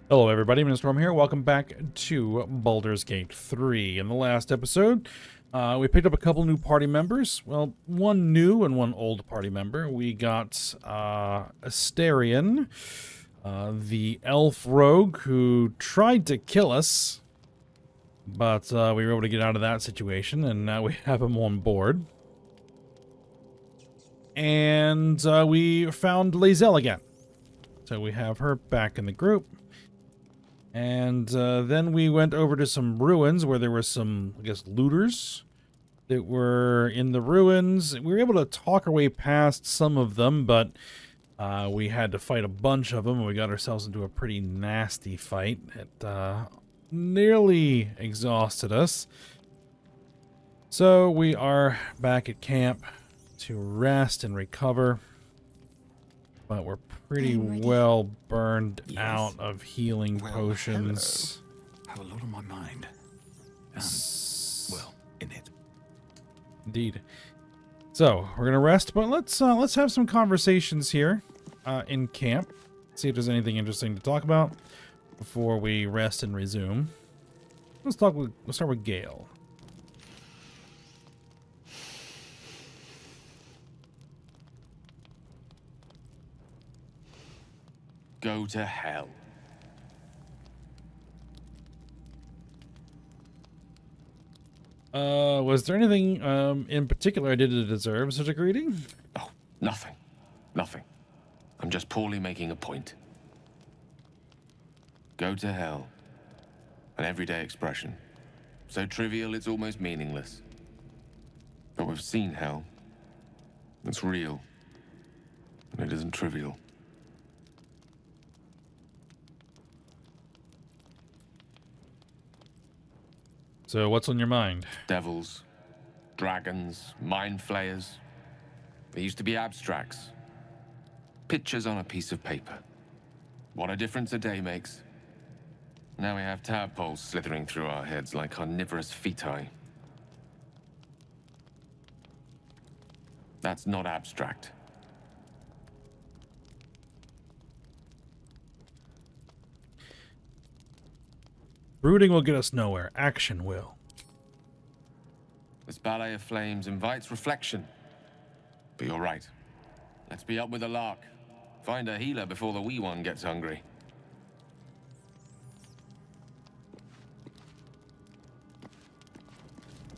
Hello everybody, Mr. Storm here. Welcome back to Baldur's Gate 3. In the last episode, we picked up a couple new party members. Well, one new and one old party member. We got Astarion, the elf rogue who tried to kill us, but we were able to get out of that situation, and now we have him on board. And we found Lae'zel again. So we have her back in the group. And then we went over to some ruins where there were some, I guess, looters that were in the ruins. We were able to talk our way past some of them, but we had to fight a bunch of them, and we got ourselves into a pretty nasty fight. It nearly exhausted us. So we are back at camp to rest and recover. But we're pretty well burned out of healing potions. Hello. Have a lot on my mind. Well, in it. Indeed. So we're gonna rest, but let's have some conversations here in camp. See if there's anything interesting to talk about before we rest and resume. Let's start with Gale. Go to hell. Was there anything in particular I did to deserve such a greeting? Oh, nothing. Nothing. I'm just poorly making a point. Go to hell. An everyday expression. So trivial it's almost meaningless. But we've seen hell. It's real. And it isn't trivial. So what's on your mind? Devils, dragons, mind flayers. They used to be abstracts. Pictures on a piece of paper. What a difference a day makes. Now we have tadpoles slithering through our heads like carnivorous feti. That's not abstract. Brooding will get us nowhere. Action will. This ballet of flames invites reflection. But you're right. Let's be up with the lark. Find a healer before the wee one gets hungry.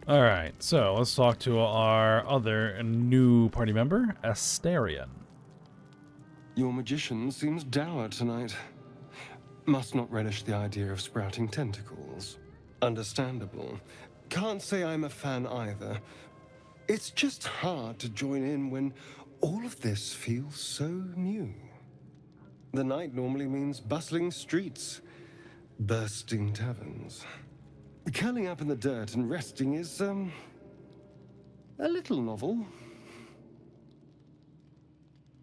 Alright, so let's talk to our other new party member, Astarion. Your magician seems dour tonight. Must not relish the idea of sprouting tentacles. Understandable. Can't say I'm a fan either. It's just hard to join in when all of this feels so new. The night normally means bustling streets, bursting taverns. Curling up in the dirt and resting is, a little novel.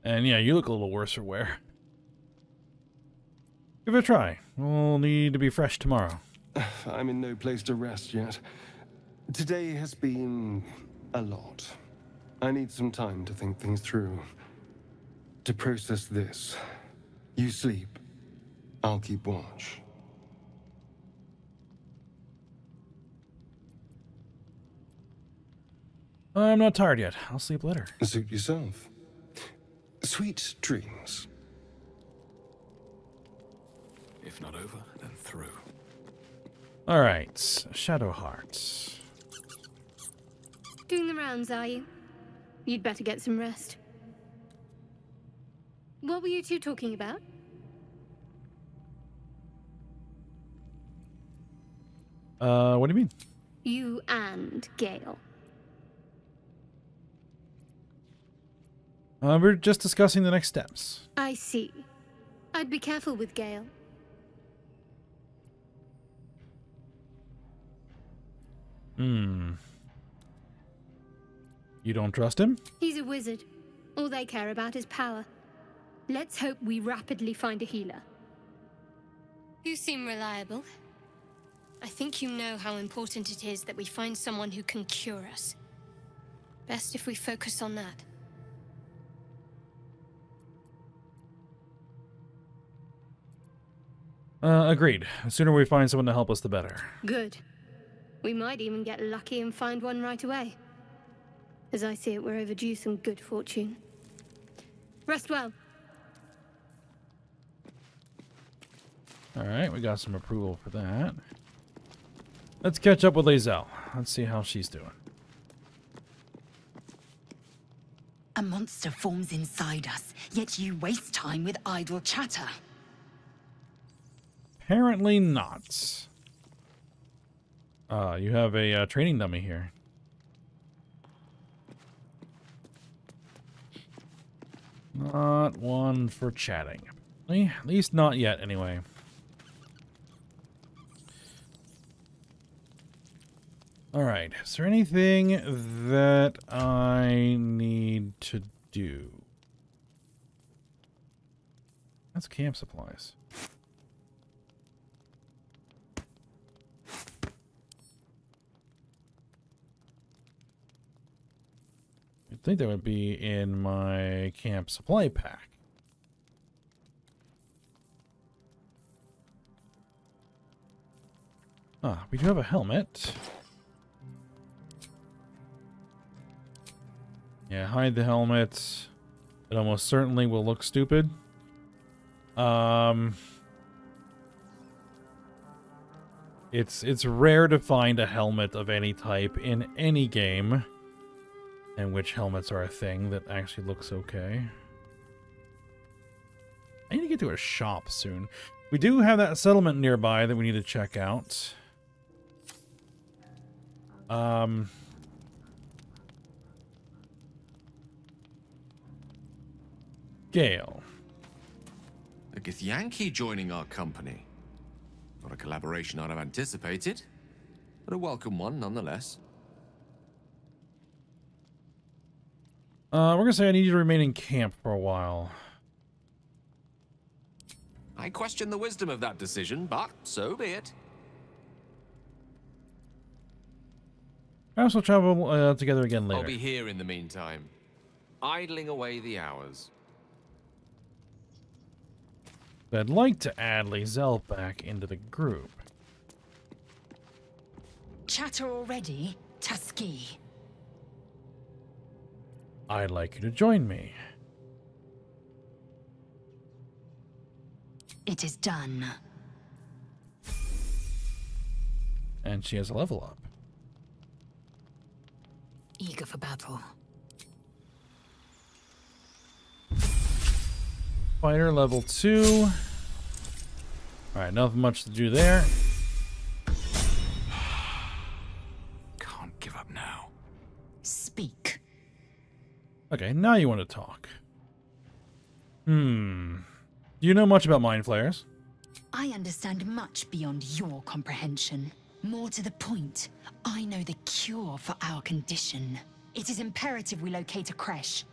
And yeah, you look a little worse for wear. Give it a try. We'll need to be fresh tomorrow. I'm in no place to rest yet. Today has been a lot. I need some time to think things through. To process this. You sleep. I'll keep watch. I'm not tired yet. I'll sleep later. Suit yourself. Sweet dreams. If not over, then through. Alright, Shadowheart. Doing the rounds, are you? You'd better get some rest. What were you two talking about? What do you mean? You and Gale. We're just discussing the next steps. I see. I'd be careful with Gale. You don't trust him? He's a wizard. All they care about is power. Let's hope we rapidly find a healer. You seem reliable. I think you know how important it is that we find someone who can cure us. Best if we focus on that. Agreed. The sooner we find someone to help us, the better. Good. We might even get lucky and find one right away. As I see it, we're overdue some good fortune. Rest well. Alright, we got some approval for that. Let's catch up with Lae'zel. Let's see how she's doing. A monster forms inside us, yet you waste time with idle chatter. Apparently not. You have a training dummy here. Not one for chatting. At least not yet, anyway. Alright, is there anything that I need to do? That's camp supplies. You'd think that would be in my camp supply pack. Ah, we do have a helmet. Yeah, hide the helmet. It almost certainly will look stupid. It's rare to find a helmet of any type in any game, in which helmets are a thing that actually looks okay. I need to get to a shop soon. We do have that settlement nearby that we need to check out. Gale. A Githyanki joining our company. Not a collaboration I'd have anticipated, but a welcome one nonetheless. We're gonna say I need you to remain in camp for a while. I question the wisdom of that decision, but so be it. Perhaps we'll travel together again later. I'll be here in the meantime, idling away the hours. I'd like to add Lae'zel back into the group. Chatter already, Tusky. I'd like you to join me. It is done. And she has a level up. Eager for battle. Fighter level 2. Alright, nothing much to do there. Can't give up now. Speak. Okay, now you want to talk. Do you know much about Mind Flayers? I understand much beyond your comprehension. More to the point, I know the cure for our condition. It is imperative we locate a creche.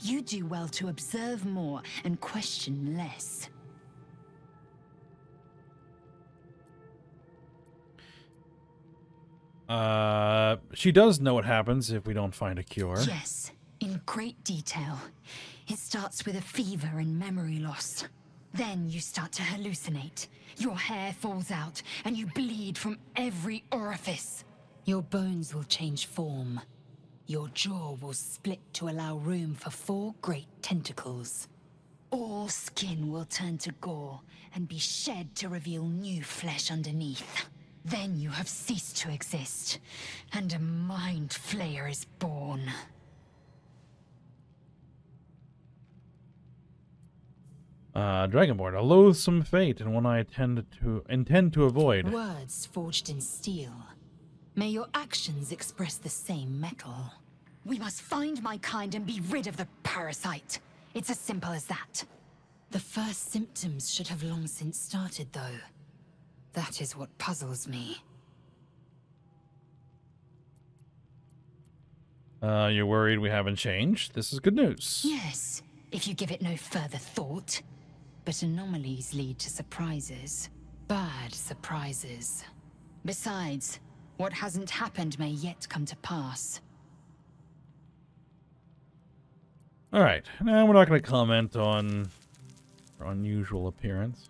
You do well to observe more and question less. She does know what happens if we don't find a cure. Yes, in great detail. It starts with a fever and memory loss. Then you start to hallucinate. Your hair falls out, and you bleed from every orifice. Your bones will change form. Your jaw will split to allow room for 4 great tentacles. All skin will turn to gore and be shed to reveal new flesh underneath. Then you have ceased to exist, and a Mind Flayer is born. Dragonborn, a loathsome fate and one I intend to avoid. Words forged in steel. May your actions express the same metal. We must find my kind and be rid of the parasite. It's as simple as that. The first symptoms should have long since started, though. That is what puzzles me. You're worried we haven't changed? This is good news. Yes, if you give it no further thought. But anomalies lead to surprises. Bad surprises. Besides, what hasn't happened may yet come to pass. Alright, now we're not going to comment on her unusual appearance.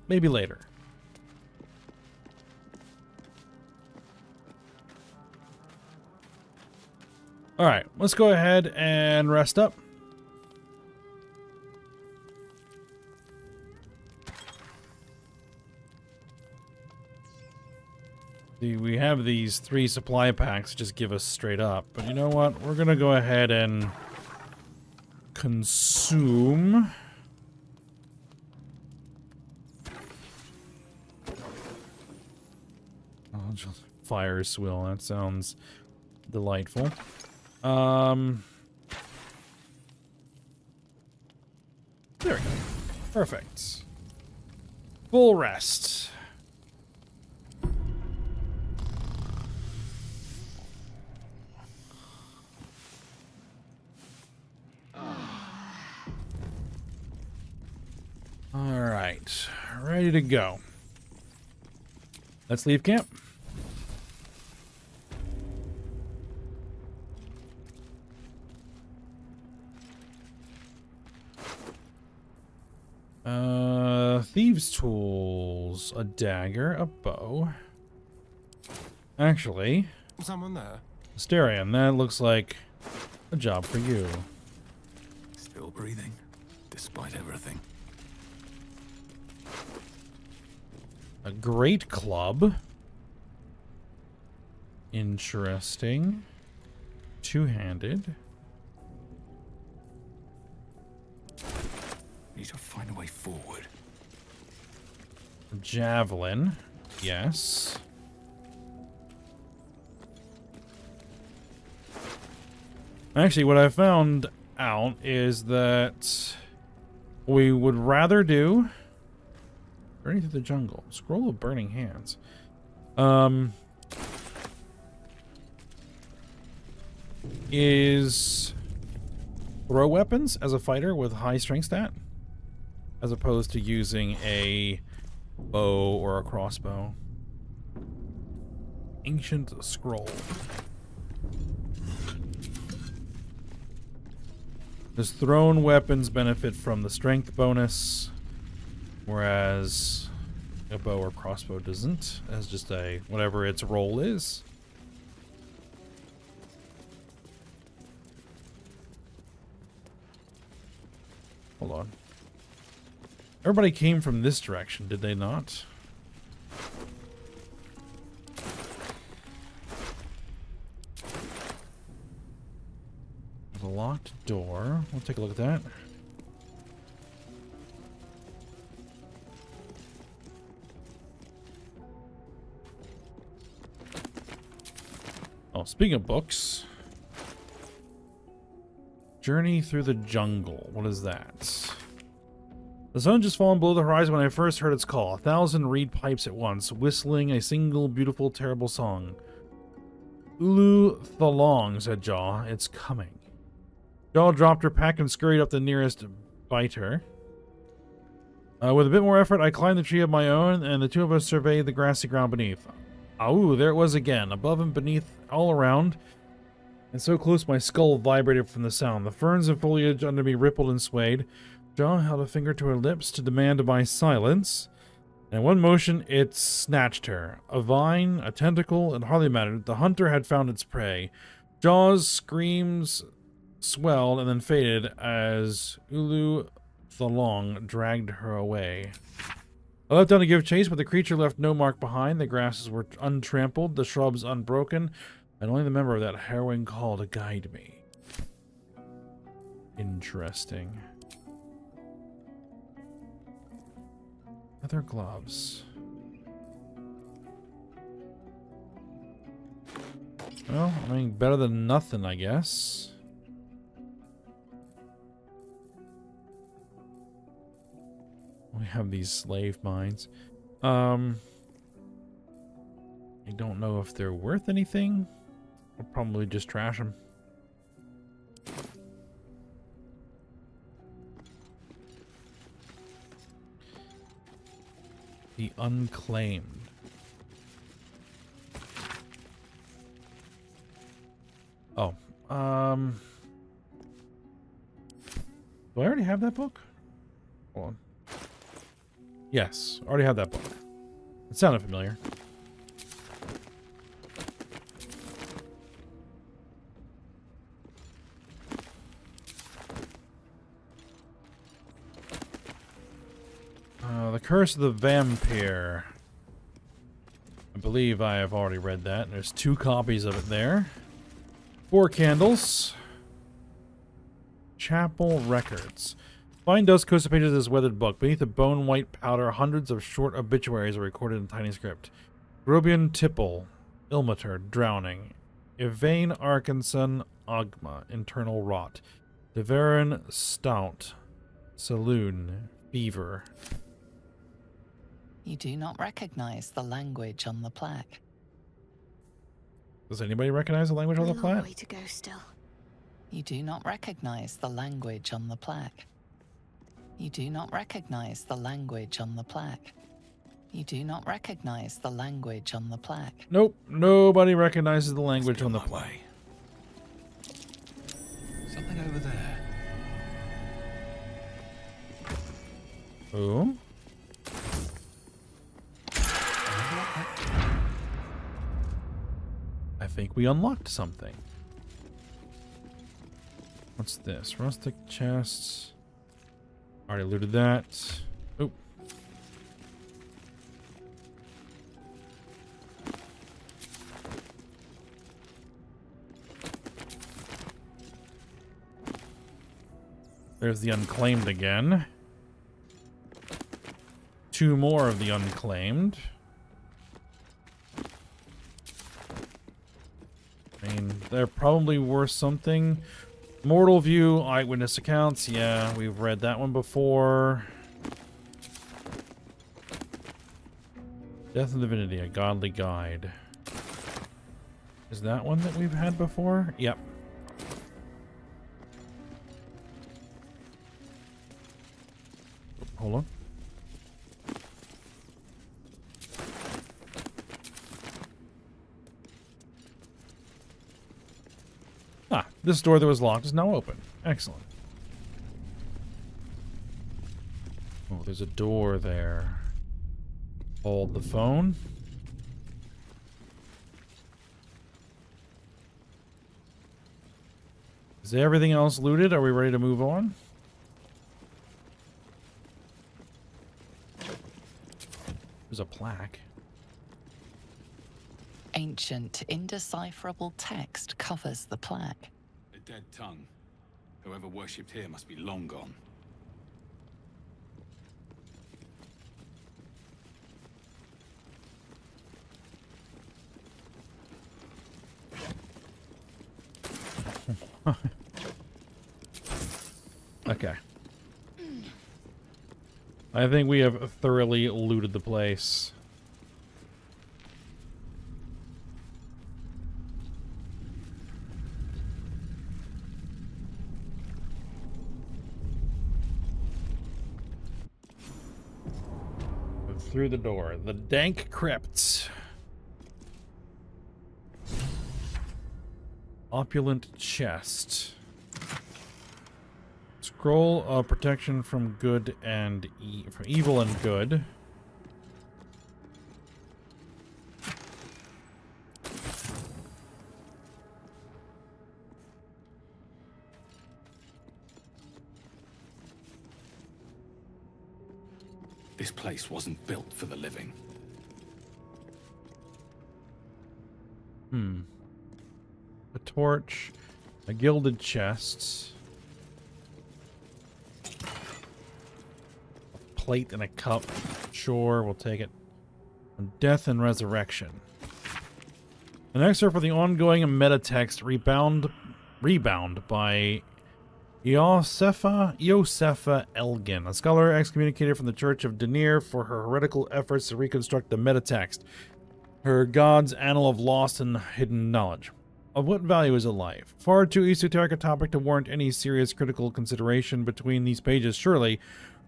maybe later. All right, let's go ahead and rest up. We have these 3 supply packs just give us straight up, but you know what? We're gonna go ahead and consume just fire swill. That sounds delightful. There we go. Perfect. Full rest. All right, ready to go. Let's leave camp. Thieves' tools, a dagger, a bow. Actually, Someone there? Asterion, that looks like a job for you. Still breathing, despite everything. A great club. Interesting. Two-handed. Need to find a way forward. Javelin. Yes. Actually, what I found out is that we would rather do Journey through the jungle. Scroll of burning hands. Is throw weapons as a fighter with high strength stat, as opposed to using a bow or a crossbow. Ancient scroll. Does thrown weapons benefit from the strength bonus, whereas a bow or crossbow doesn't, as just a whatever its role is? Hold on. Everybody came from this direction, did they not? There's a locked door. We'll take a look at that. Oh, speaking of books. Journey through the jungle. What is that? The sun just fallen below the horizon when I first heard its call. 1,000 reed pipes at once, whistling a single beautiful, terrible song. Ulu Thalong, said Jaw. It's coming. Jaw dropped her pack and scurried up the nearest biter. With a bit more effort, I climbed the tree of my own, and the two of us surveyed the grassy ground beneath. Ooh, there it was again, above and beneath, all around. And so close my skull vibrated from the sound. The ferns and foliage under me rippled and swayed. Jaw held a finger to her lips to demand my silence. And in one motion, it snatched her. A vine, a tentacle, it hardly mattered. The hunter had found its prey. Jaw's screams swelled and then faded as Ulu Thalong dragged her away. I leapt down to give chase, but the creature left no mark behind. The grasses were untrampled, the shrubs unbroken, and only the member of that harrowing call to guide me. Interesting. Leather gloves. Well, I mean, better than nothing, I guess. We have these slave mines. I don't know if they're worth anything. I'll probably just trash them. The Unclaimed. Oh, do I already have that book? Hold on. Yes, already had that book. It sounded familiar. The Curse of the Vampire. I believe I have already read that. There's 2 copies of it there. 4 candles. Chapel Records. Fine dust coats the pages of this weathered book. Beneath the bone-white powder, hundreds of short obituaries are recorded in tiny script. Grobian Tipple, Ilmater, drowning. Yvain Arkinson, Ogma, internal rot. Deverin Stout, Saloon, fever. You do not recognize the language on the plaque. Does anybody recognize the language on the A long plaque? way to go still. You do not recognize the language on the plaque. You do not recognize the language on the plaque. You do not recognize the language on the plaque. Nope, nobody recognizes the language on the my plaque. way. Something over there. Oh? I think we unlocked something. What's this? Rustic chests. Already looted that. Oh. There's the unclaimed again. 2 more of the unclaimed. I mean, they're probably worth something. Mortal View, eyewitness accounts. Yeah, we've read that one before. Death and Divinity, a godly guide. Is that one that we've had before? Yep. Hold on. Ah, this door that was locked is now open. Excellent. Oh, there's a door there. Hold the phone. Is everything else looted? Are we ready to move on? There's a plaque. Ancient, indecipherable text covers the plaque. A dead tongue. Whoever worshipped here must be long gone. Okay. I think we have thoroughly looted the place. Through the door. The dank crypt. Opulent chest. Scroll of protection from good and from evil and good. This place wasn't built for the living. A torch, a gilded chest, a plate and a cup. Sure, we'll take it. And death and resurrection. An excerpt for the ongoing meta text Rebound by Iosefa Elgin, a scholar excommunicated from the Church of Denir for her heretical efforts to reconstruct the metatext, her god's annal of lost and hidden knowledge. Of what value is a life? Far too esoteric a topic to warrant any serious critical consideration between these pages, surely,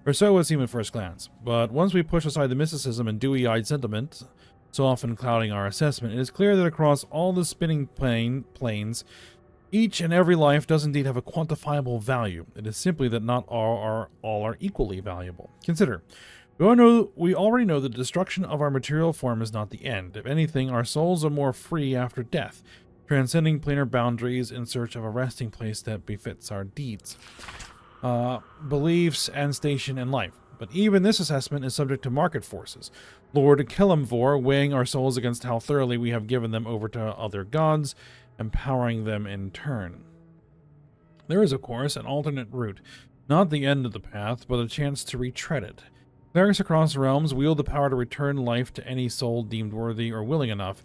or so it would seem at first glance. But once we push aside the mysticism and dewy-eyed sentiment, so often clouding our assessment, it is clear that across all the spinning planes, each and every life does indeed have a quantifiable value. It is simply that not all are equally valuable. Consider, We already know the destruction of our material form is not the end. If anything, our souls are more free after death, transcending planar boundaries in search of a resting place that befits our deeds, beliefs, and station in life. But even this assessment is subject to market forces. Lord Kelemvor weighing our souls against how thoroughly we have given them over to other gods, empowering them in turn. There is, of course, an alternate route. Not the end of the path, but a chance to retread it. Clerics across realms wield the power to return life to any soul deemed worthy or willing enough.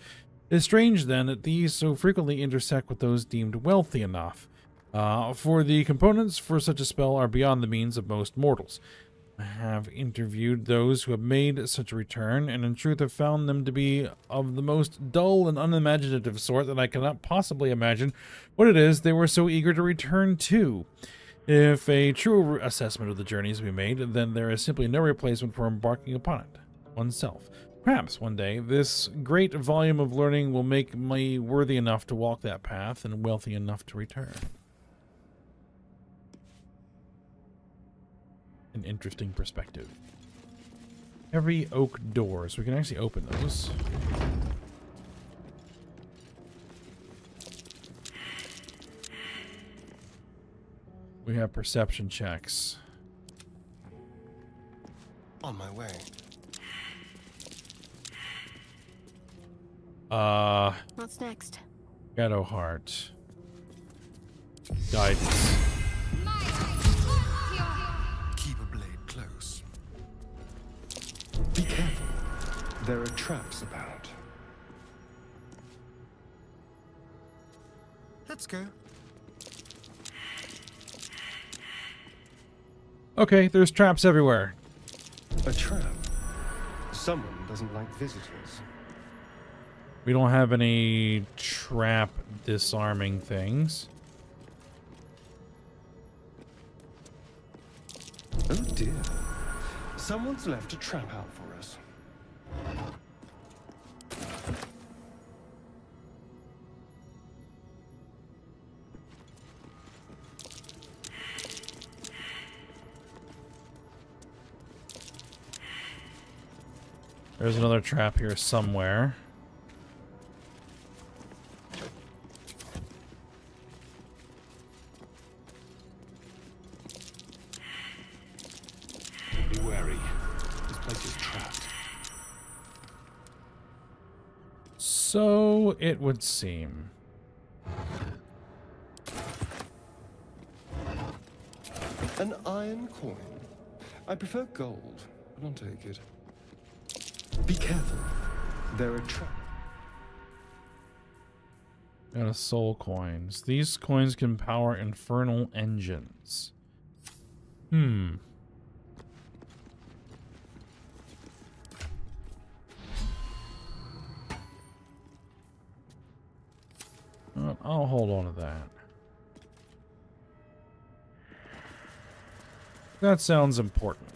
It is strange, then, that these so frequently intersect with those deemed wealthy enough. For the components for such a spell are beyond the means of most mortals. I have interviewed those who have made such a return, and in truth have found them to be of the most dull and unimaginative sort that I cannot possibly imagine what it is they were so eager to return to. If a true assessment of the journeys we made, then there is simply no replacement for embarking upon it, oneself. Perhaps one day, this great volume of learning will make me worthy enough to walk that path and wealthy enough to return. An interesting perspective. Heavy oak doors. We can actually open those. We have perception checks. On my way. What's next? Shadow Heart. Guidance. Keep a blade close. Be careful. There are traps about. Let's go. Okay, there's traps everywhere. A trap. Someone doesn't like visitors. We don't have any trap disarming things. Oh dear. Someone's left a trap out for us. There's another trap here somewhere. Be wary. This place is trapped. So it would seem. An iron coin. I prefer gold, but I'll take it. Be careful. There are traps. Got a soul coins. These coins can power infernal engines. I'll hold on to that. That sounds important.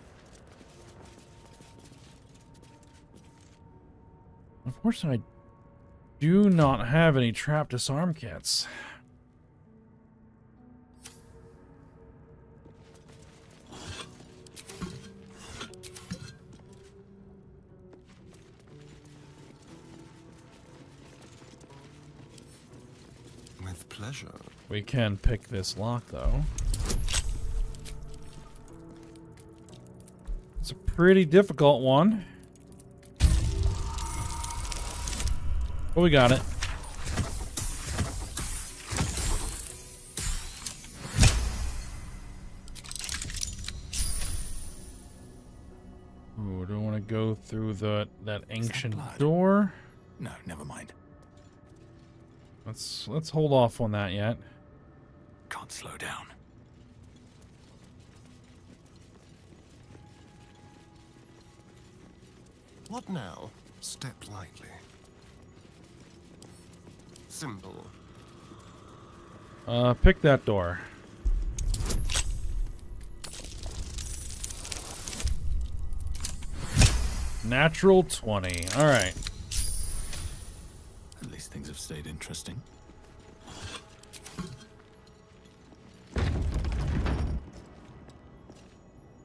Unfortunately, I do not have any trap disarm kits. With pleasure. We can pick this lock, though. It's a pretty difficult one. But we got it. Ooh, do I want to go through that ancient door? No, never mind. Let's hold off on that yet. Can't slow down. What now? Step lightly. Simple. Pick that door. Natural 20. All right. At least things have stayed interesting.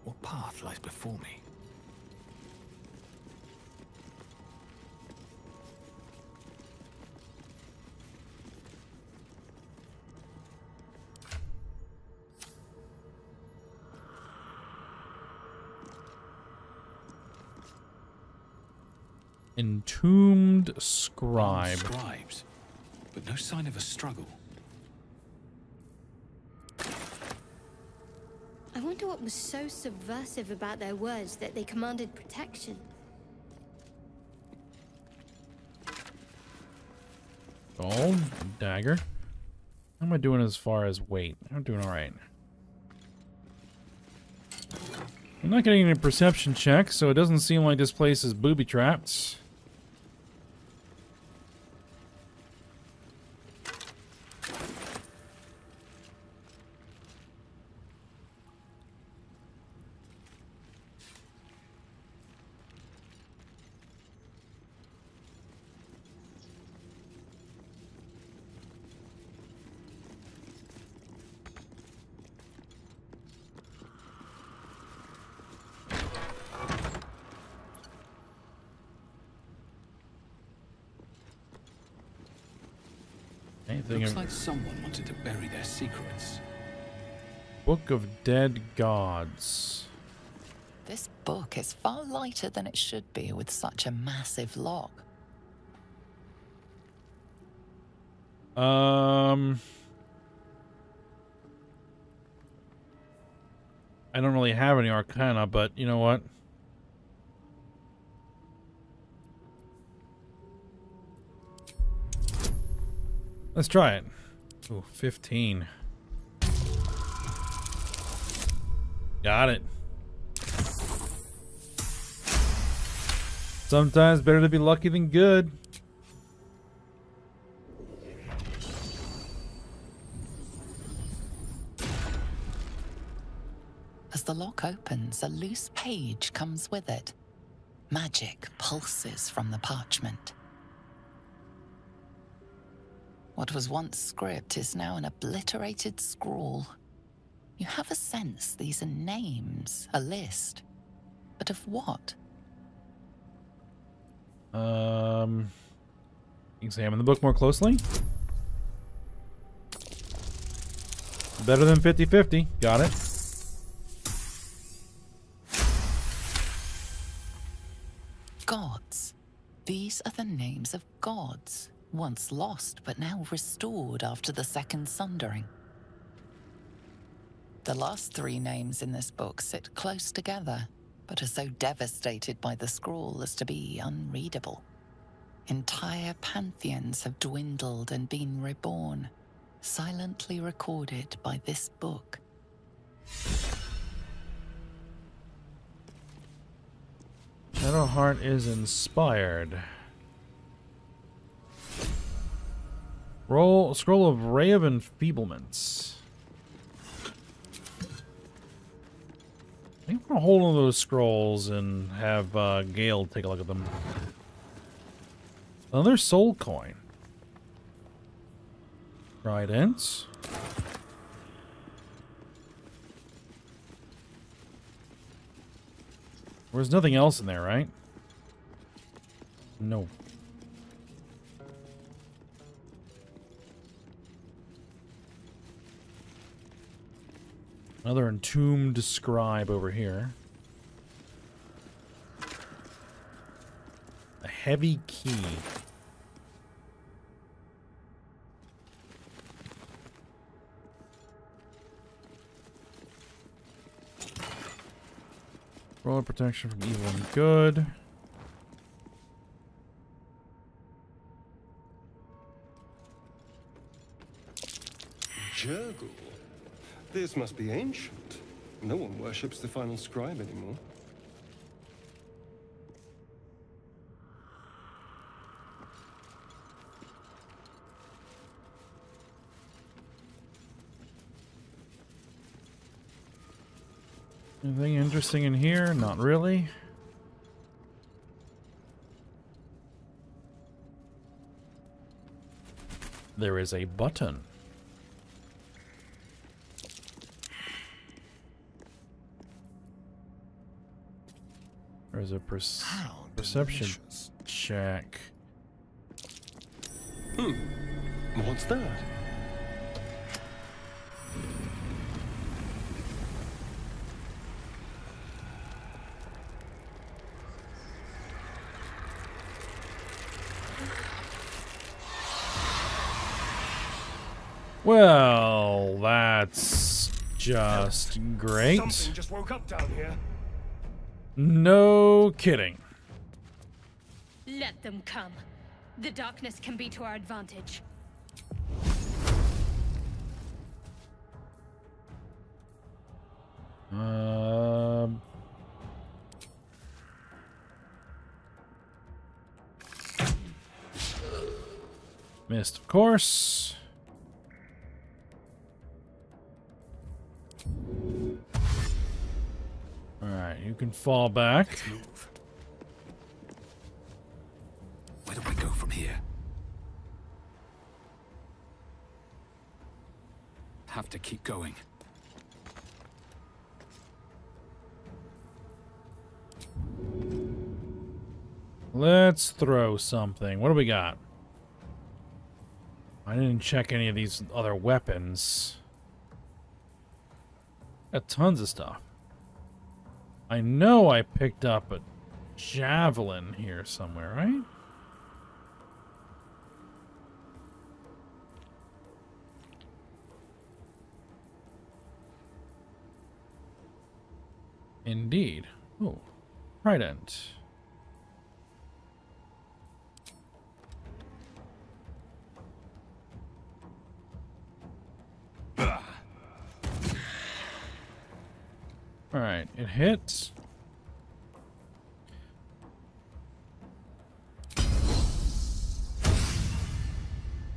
What path lies before me? Entombed scribe. Scribes, but no sign of a struggle. I wonder what was so subversive about their words that they commanded protection. Oh, dagger. How am I doing as far as weight? I'm doing alright. I'm not getting any perception checks, so it doesn't seem like this place is booby-trapped. Looks like someone wanted to bury their secrets. Book of Dead Gods. This book is far lighter than it should be with such a massive lock. I don't really have any arcana, but you know what? Let's try it. Ooh, 15. Got it. Sometimes better to be lucky than good. As the lock opens, a loose page comes with it. Magic pulses from the parchment. What was once script is now an obliterated scrawl. You have a sense these are names, a list. But of what? Examine the book more closely. Better than 50-50. Got it. Gods. These are the names of gods, once lost but now restored after the Second Sundering. The last three names in this book sit close together, but are so devastated by the scroll as to be unreadable. Entire pantheons have dwindled and been reborn, silently recorded by this book. Shadowheart is inspired. Scroll of Ray of Enfeeblements. I think I'm gonna hold on to those scrolls and have Gale take a look at them. Another soul coin. Tridents. There's nothing else in there, right? No. Another entombed scribe over here. A heavy key. Roll of protection from evil and good. Jurgle? This must be ancient. No one worships the final scribe anymore. Anything interesting in here? Not really. There is a button. There's a perception check. What's that? Well, that's just great. Something just woke up down here. No kidding. Let them come. The darkness can be to our advantage. Missed, of course. Alright, you can fall back. Let's move. Where do I go from here? Have to keep going. Let's throw something. What do we got? I didn't check any of these other weapons. Got tons of stuff. I know I picked up a javelin here somewhere, right? Indeed. Oh, trident. Alright, it hits.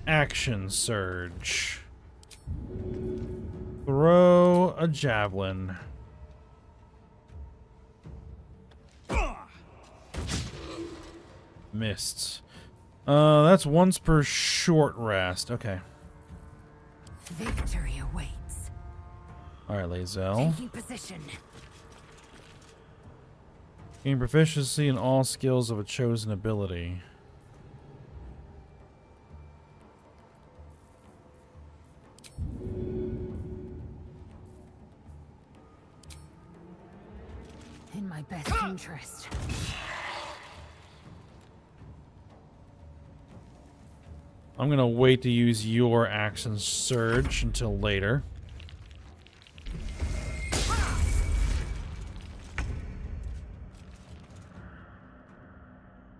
Action surge. Throw a javelin. Missed. That's once per short rest. Okay. Victory awaits. Alright, Lae'zel. Taking position. Gain proficiency in all skills of a chosen ability. In my best interest. I'm gonna wait to use your action surge until later.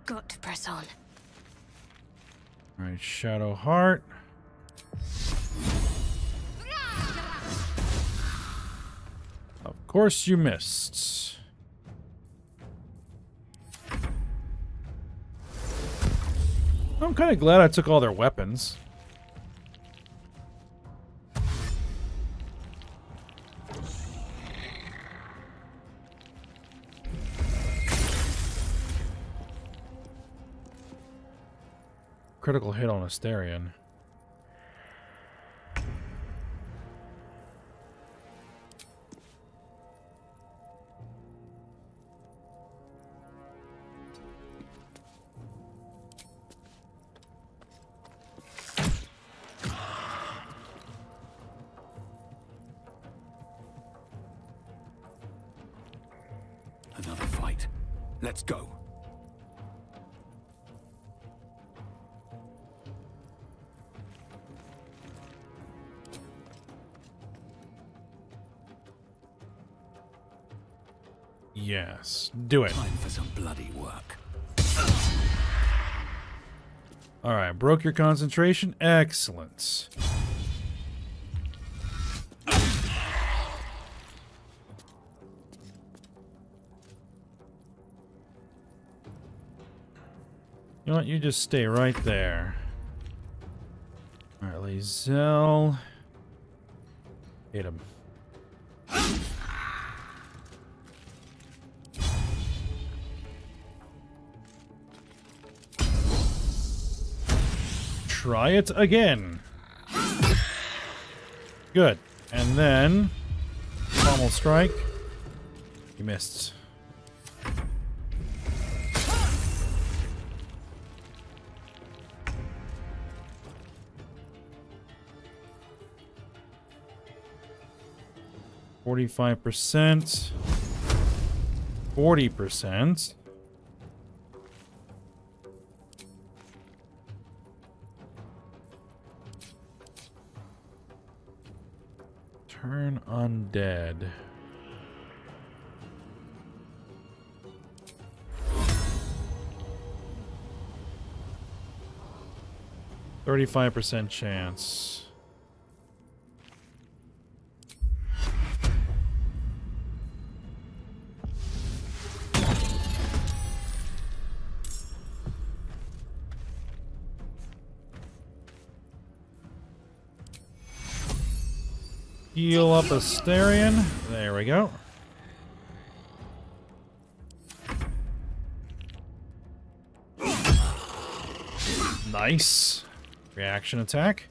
Got to press on. Alright, Shadow Heart. Of course you missed. I'm kind of glad I took all their weapons. Critical hit on Asterion. Another fight. Let's go. Yes, do it. Time for some bloody work. Alright, broke your concentration. Excellent. You know what? You just stay right there. Alright, Lae'zel. Hit him. Try it again. Good. And then pommel strike. You missed. %. 40%. Turn undead. %35 chance. Heal up Asterion. There we go. Nice. Reaction attack.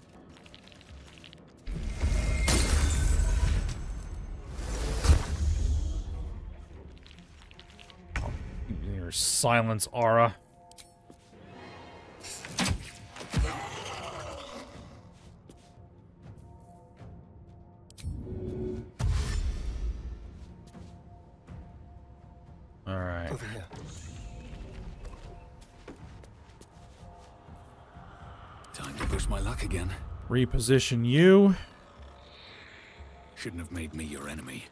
Your silence aura. All right. Over here. Time to push my luck again. Reposition you. Shouldn't have made me your enemy.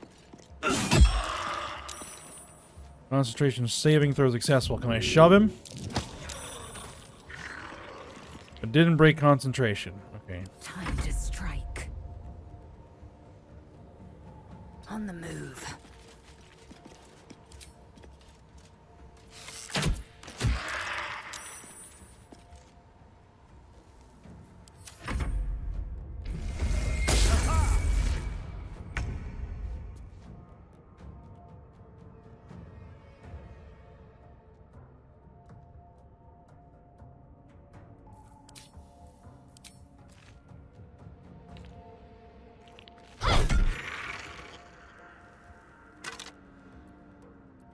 Concentration saving throw successful. Can I shove him? It didn't break concentration. Okay. Time to strike. On the move.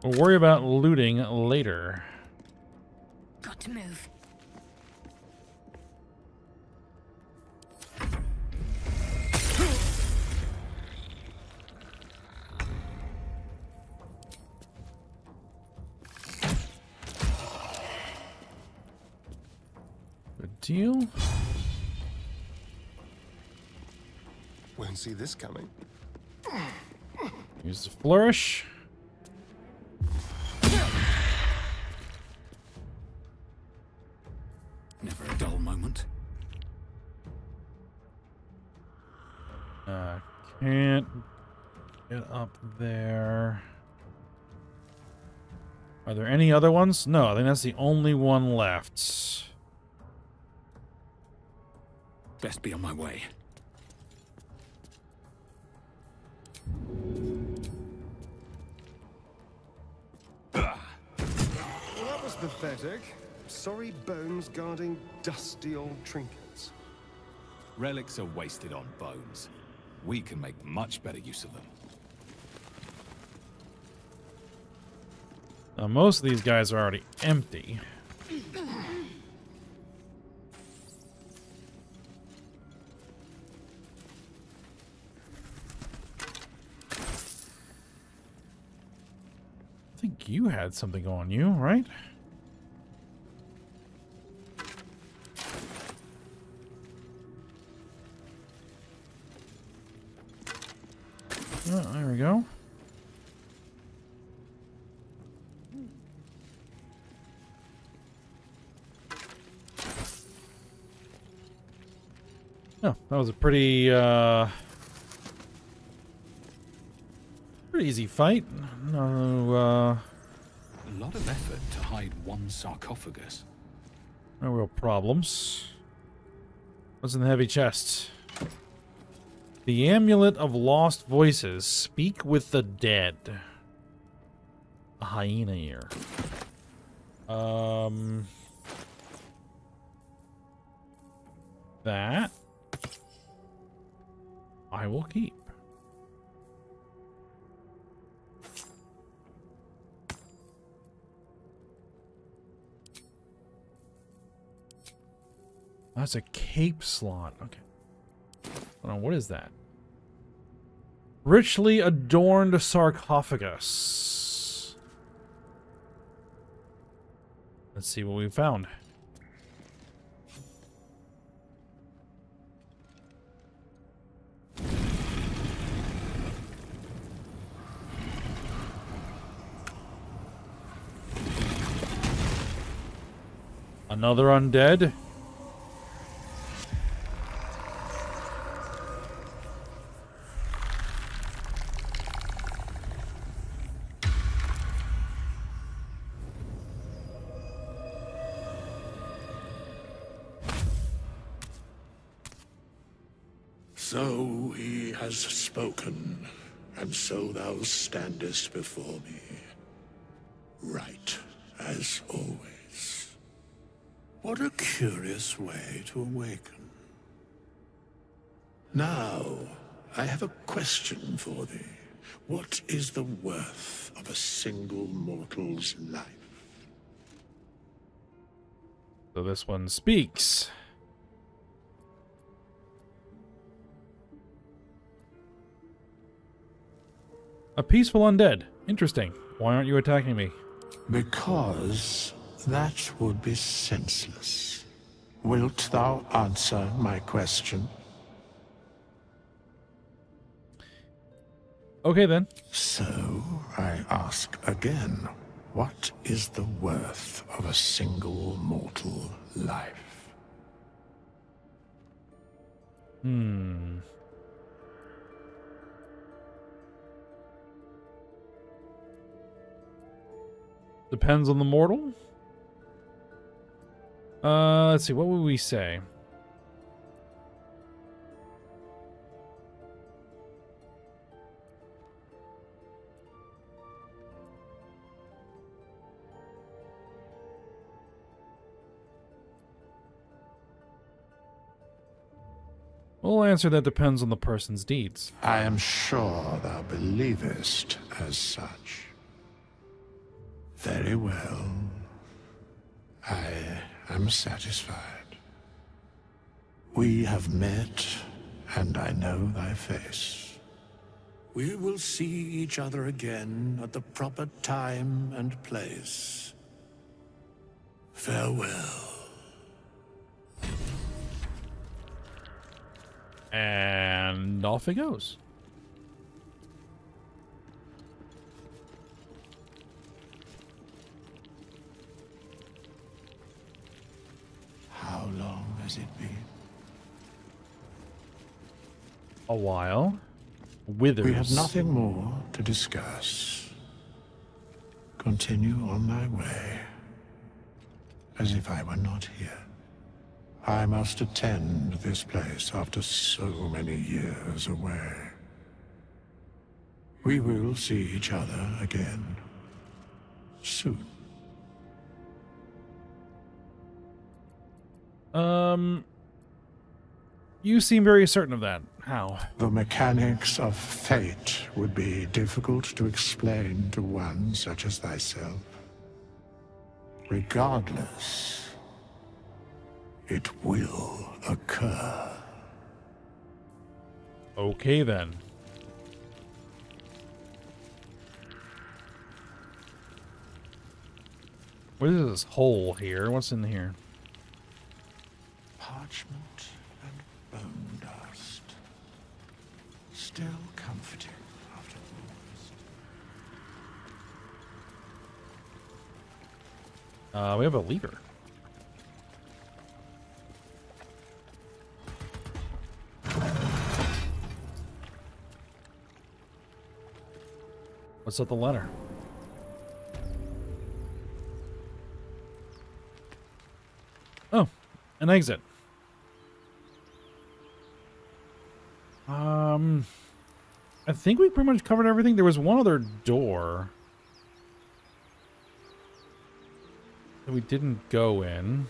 We'll worry about looting later. Got to move. Good deal. Won't see this coming. Use the flourish. Never a dull moment. Can't get up there. Are there any other ones? No, I think that's the only one left. Best be on my way. Well, that was pathetic. Sorry bones guarding dusty old trinkets. Relics are wasted on bones. We can make much better use of them. Now, most of these guys are already empty. I think you had something on you, right? Oh, there we go. Oh, that was a pretty easy fight. No, A lot of effort to hide one sarcophagus. no real problems. What's in the heavy chest? The Amulet of Lost Voices. Speak with the dead. A hyena ear. That I will keep. That's a cape slot. Okay. Hold on, what is that? Richly adorned sarcophagus. Let's see what we found. Another undead? So he has spoken, and so thou standest before me. Right, as always. What a curious way to awaken. Now, I have a question for thee. What is the worth of a single mortal's life? So this one speaks. A peaceful undead. Interesting. Why aren't you attacking me? Because that would be senseless. Wilt thou answer my question? Okay then. So, I ask again, what is the worth of a single mortal life? Depends on the mortal. Let's see. What would we say? We'll answer that depends on the person's deeds. I am sure thou believest as such. Very well. I am satisfied. We have met, and I know thy face. We will see each other again at the proper time and place. Farewell. And off it goes. How long has it been? A while. Withers. We have nothing more to discuss. Continue on thy way, as if I were not here. I must attend this place after so many years away. We will see each other again soon. You seem very certain of that. How? The mechanics of fate would be difficult to explain to one such as thyself. Regardless, it will occur. Okay then. What is this hole here? What's in here? Parchment and bone dust. Still comforting after all. We have a lever. What's up the letter? Oh, an exit. I think we pretty much covered everything. There was one other door that we didn't go in.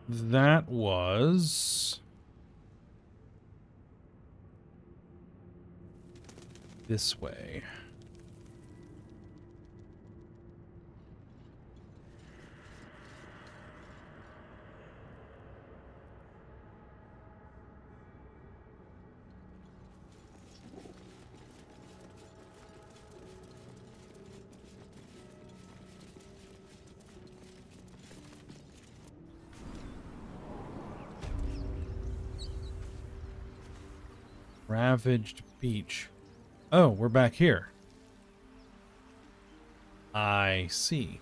That was this way. Ravaged beach. Oh, we're back here. I see.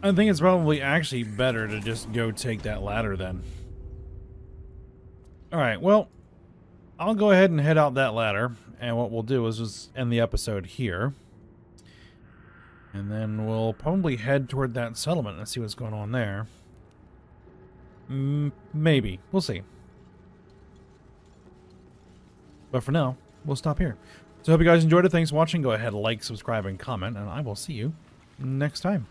I think it's probably actually better to just go take that ladder then. Alright, well, I'll go ahead and head out that ladder, and what we'll do is just end the episode here. And then we'll probably head toward that settlement and see what's going on there. Maybe. We'll see. But for now, we'll stop here. So I hope you guys enjoyed it. Thanks for watching. Go ahead, like, subscribe, and comment, and I will see you next time.